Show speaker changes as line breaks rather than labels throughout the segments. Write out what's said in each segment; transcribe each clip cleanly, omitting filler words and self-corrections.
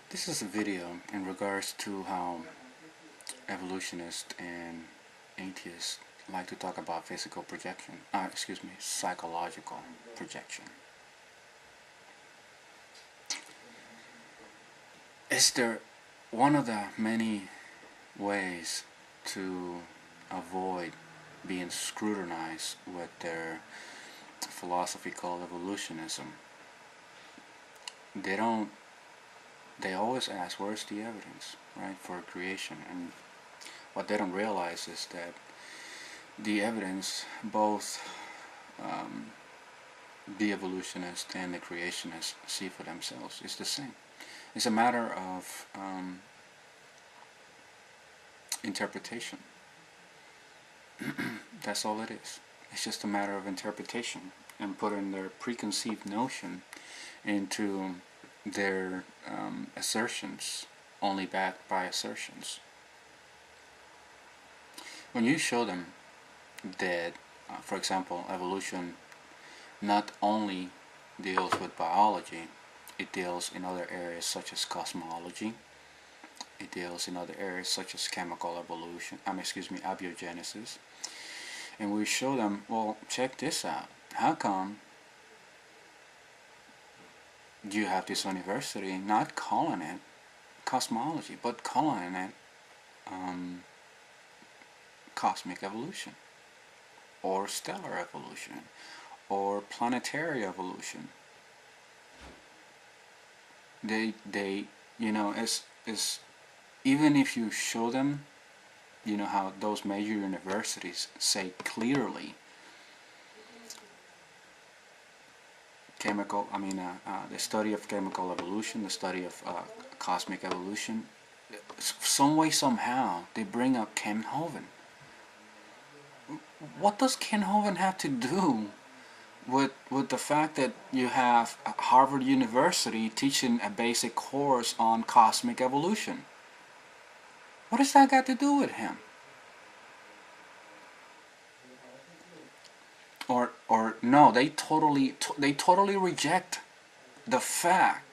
This is a video in regards to how evolutionists and atheists like to talk about physical projection, psychological projection. Is there one of the many ways to avoid being scrutinized with their philosophy called evolutionism? They always ask, where's the evidence, right, for creation? And what they don't realize is that the evidence, both the evolutionist and the creationist see for themselves, is the same. It's a matter of interpretation. That's all it is. It's just a matter of interpretation and putting their preconceived notion into their assertions, only backed by assertions. When you show them that, for example, evolution not only deals with biology, it deals in other areas such as cosmology, it deals in other areas such as chemical evolution, abiogenesis, and we show them, well, check this out. How come you have this university not calling it cosmology, but calling it cosmic evolution, or stellar evolution, or planetary evolution? They is even if you show them, how those major universities say clearly the study of chemical evolution, the study of cosmic evolution, some way, somehow, they bring up Ken Hovind. What does Ken Hovind have to do with the fact that you have Harvard University teaching a basic course on cosmic evolution? What does that got to do with him? Or no, they totally reject the fact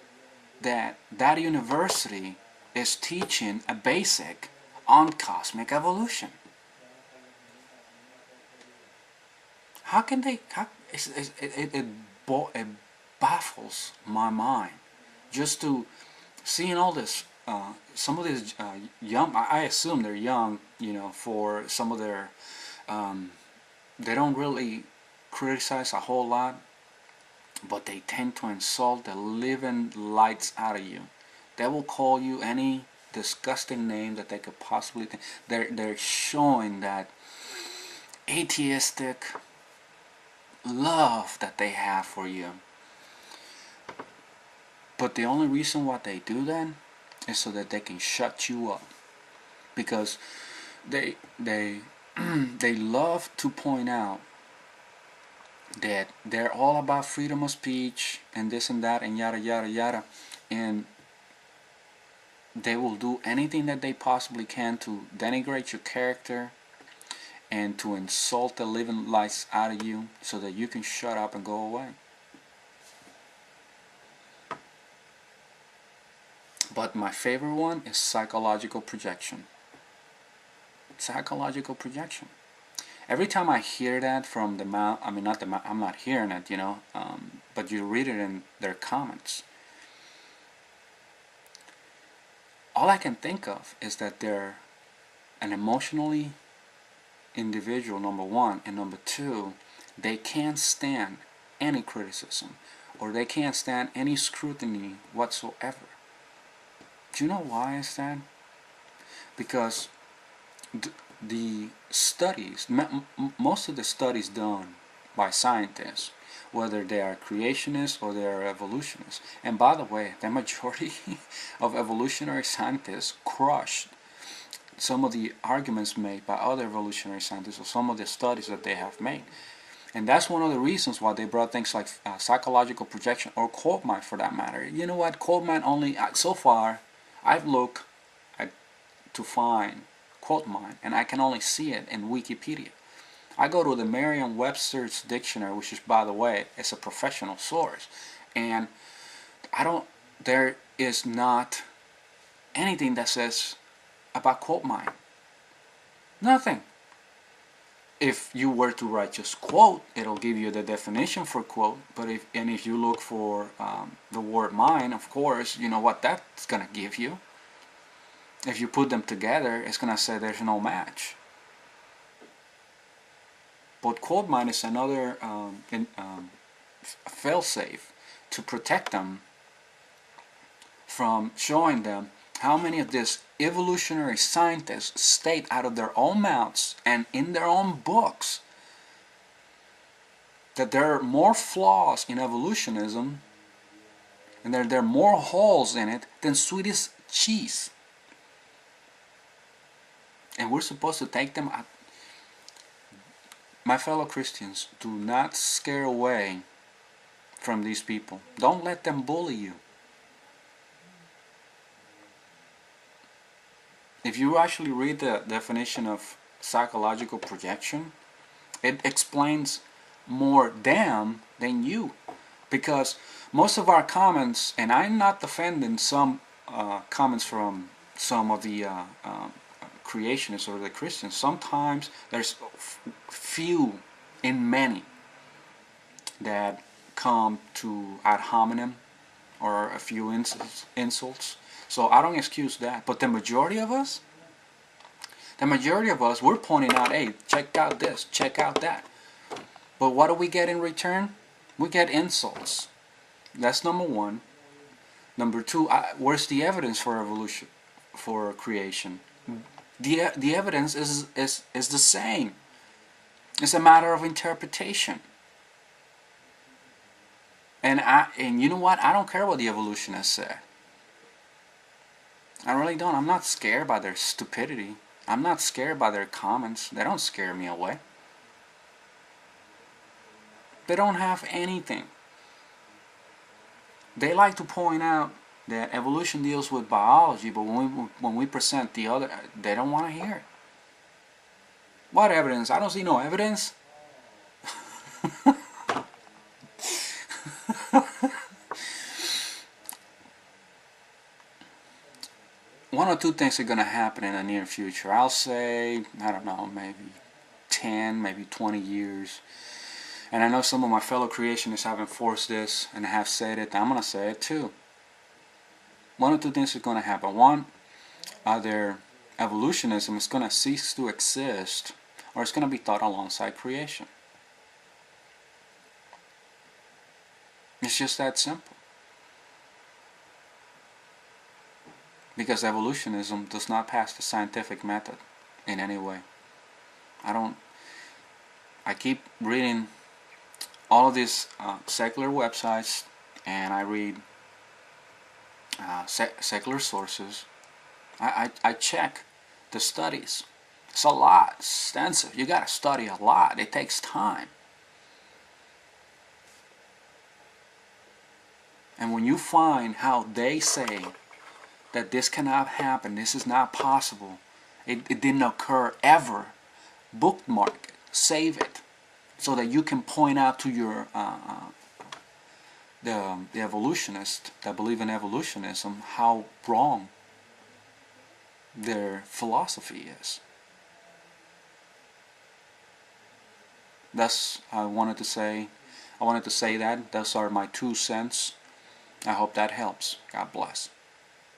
that that university is teaching a basic on cosmic evolution. How can they? It baffles my mind just to seeing all this. Some of these young, I assume they're young, for some of their, they don't really criticize a whole lot, but they tend to insult the living lights out of you. They will call you any disgusting name that they could possibly think. They're showing that atheistic love that they have for you. But the only reason why they do that is so that they can shut you up, because they they love to point out that they're all about freedom of speech and this and that and yada yada yada, and they will do anything that they possibly can to denigrate your character and to insult the living lights out of you so that you can shut up and go away. But my favorite one is psychological projection. Psychological projection. Every time I hear that from the mouth, not the mouth, I'm not hearing it, but you read it in their comments. All I can think of is that they're an emotionally individual, number one, and number two, they can't stand any criticism, or they can't stand any scrutiny whatsoever. Do you know why is that? Because the studies, most of the studies done by scientists, whether they are creationists or they are evolutionists, and by the way, the majority of evolutionary scientists crushed some of the arguments made by other evolutionary scientists, or some of the studies that they have made. And that's one of the reasons why they brought things like psychological projection, or quotemine for that matter. You know what, quotemine only, so far, I've looked to find quotemine, and I can only see it in Wikipedia. I go to the Merriam-Webster's dictionary, which is, by the way, it's a professional source, and there is not anything that says about quotemine. Nothing. If you were to write just quote, it'll give you the definition for quote. But if you look for the word mine, of course, you know what that's gonna give you. If you put them together, it's gonna say there's no match. But quotemine is another failsafe to protect them from showing them how many of these evolutionary scientists state out of their own mouths and in their own books that there are more flaws in evolutionism and there are more holes in it than Swedish cheese. And we're supposed to take them out. My fellow Christians, do not scare away from these people. Don't let them bully you. If you actually read the definition of psychological projection, it explains more them than you. Because most of our comments, and I'm not defending some comments from some of the creationists or the Christians, sometimes there's few in many that come to ad hominem or a few insults. So I don't excuse that. But the majority of us, we're pointing out, hey, check out this, check out that. But what do we get in return? We get insults. That's number one. Number two, where's the evidence for evolution, for creation? The evidence is the same. It's a matter of interpretation. And you know what? I don't care what the evolutionists say. I really don't. I'm not scared by their stupidity. I'm not scared by their comments. They don't scare me away. They don't have anything. They like to point out that evolution deals with biology, but when we present the other, they don't want to hear it. What evidence? I don't see no evidence. One or two things are going to happen in the near future. I'll say, I don't know, maybe 10, maybe 20 years. And I know some of my fellow creationists have enforced this and have said it. I'm going to say it too. One or two things are going to happen. One, either evolutionism is going to cease to exist, or it's going to be taught alongside creation. It's just that simple. Because evolutionism does not pass the scientific method in any way. I keep reading all of these secular websites, and I read secular sources. I check the studies. It's a lot, extensive. You got to study a lot. It takes time. And when you find how they say that this cannot happen, this is not possible, it didn't occur ever, bookmark it, save it, so that you can point out to your the evolutionists that believe in evolutionism how wrong their philosophy is. That's I wanted to say that. Those are my 2 cents. I hope that helps. God bless.